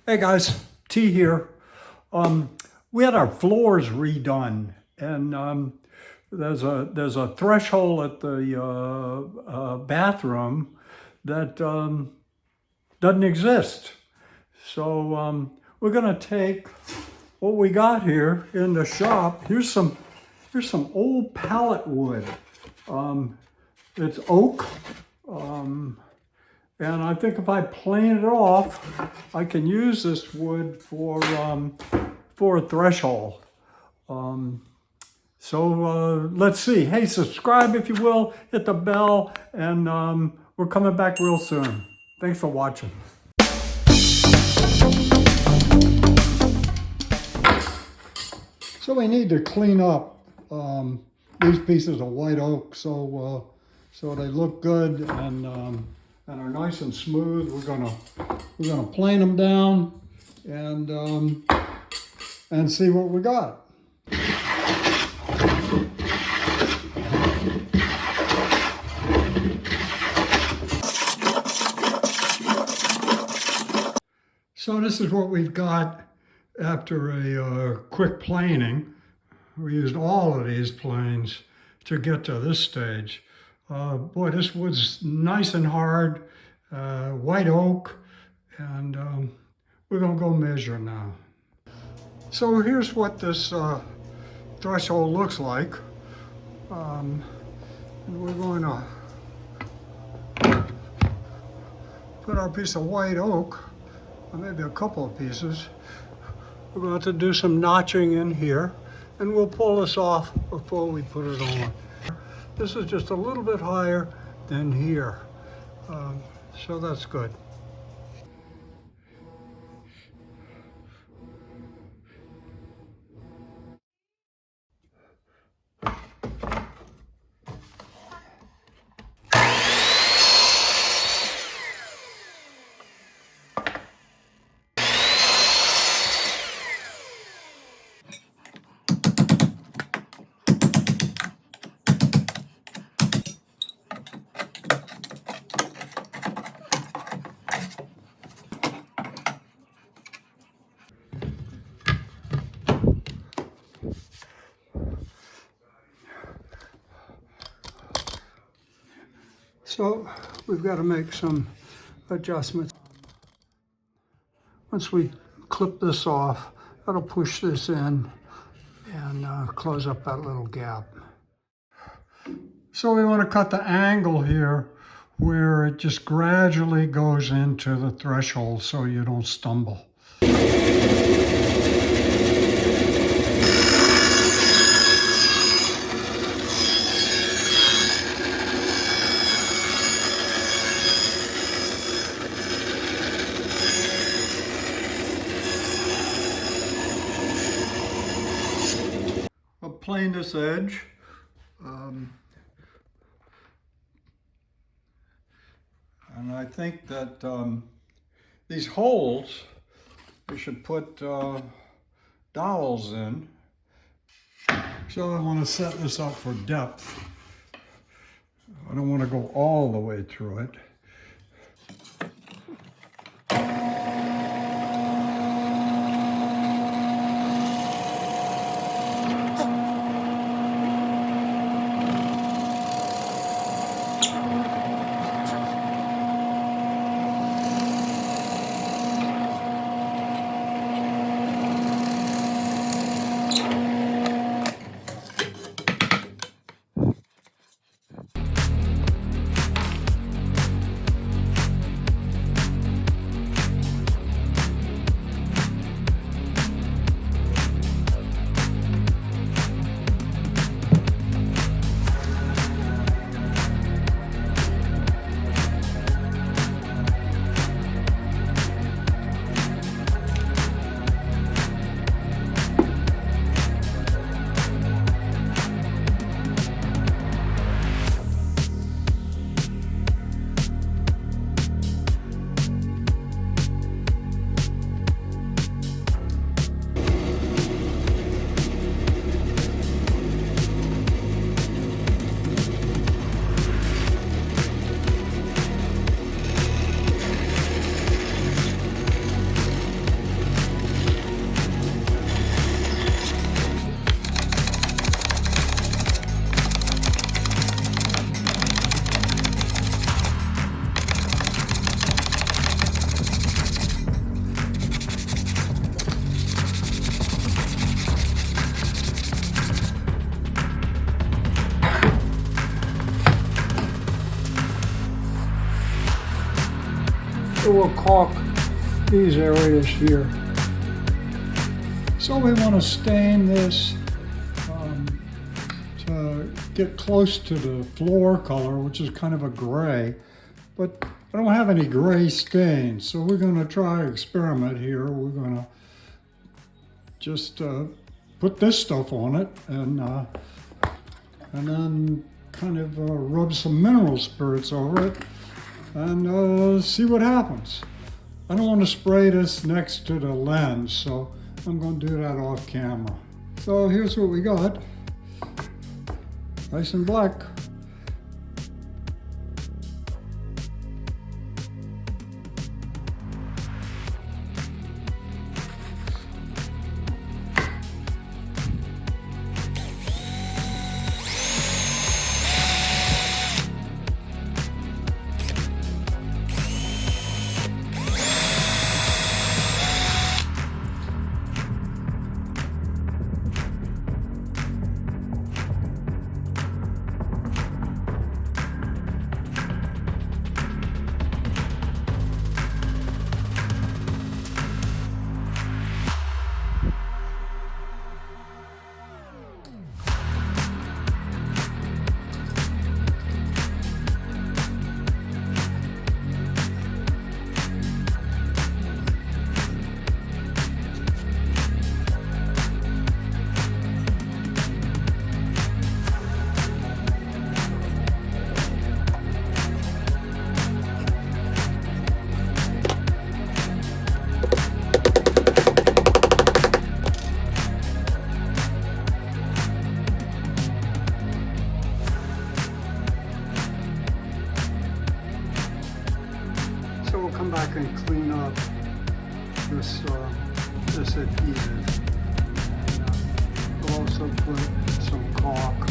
Hey guys, T here. We had our floors redone, and there's a threshold at the bathroom that doesn't exist. So we're gonna take what we got here in the shop. Here's some old pallet wood. It's oak. And I think if I plane it off, I can use this wood for a threshold. So let's see. Hey, subscribe if you will, hit the bell, and we're coming back real soon. Thanks for watching. So we need to clean up these pieces of white oak so they look good and are nice and smooth. We're gonna plane them down and see what we got. So this is what we've got after a quick planing. We used all of these planes to get to this stage. Boy, this wood's nice and hard, white oak, and we're gonna go measure now. So here's what this threshold looks like. And we're going to put our piece of white oak, or maybe a couple of pieces. We're going to have to do some notching in here, and we'll pull this off before we put it on. This is just a little bit higher than here, so that's good. So we've got to make some adjustments. Once we clip this off, that'll push this in and close up that little gap. So we want to cut the angle here where it just gradually goes into the threshold so you don't stumble. I'll plane this edge. And I think that these holes, we should put dowels in. So I want to set this up for depth. I don't want to go all the way through it. So we'll caulk these areas here. So we want to stain this to get close to the floor color, which is kind of a gray, but I don't have any gray stains. So we're going to try an experiment here. We're going to just put this stuff on it and then kind of rub some mineral spirits over it and see what happens. I don't want to spray this next to the lens, so I'm going to do that off camera. So here's what we got. Nice and black. So we'll come back and clean up this adhesive. And, we'll also put some caulk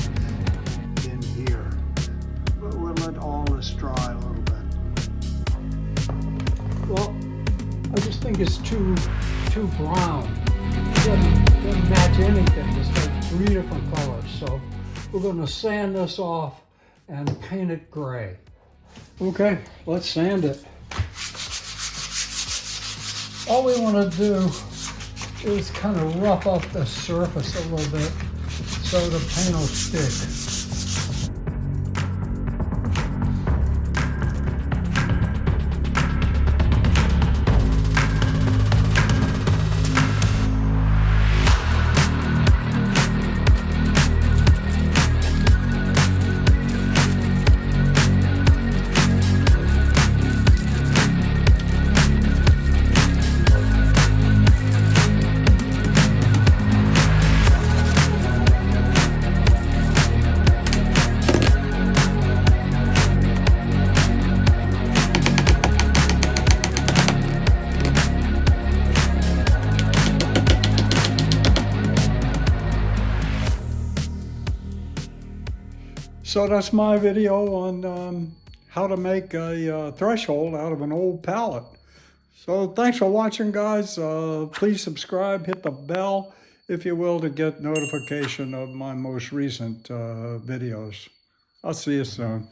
in here. But we'll let all this dry a little bit. Well, I just think it's too brown. It doesn't match anything. It's like 3 different colors. So we're going to sand this off and paint it gray. Okay, let's sand it. All we want to do is kind of rough up the surface a little bit so the paint will stick. So that's my video on how to make a threshold out of an old pallet. So thanks for watching, guys. Please subscribe, hit the bell, if you will, to get notification of my most recent videos. I'll see you soon.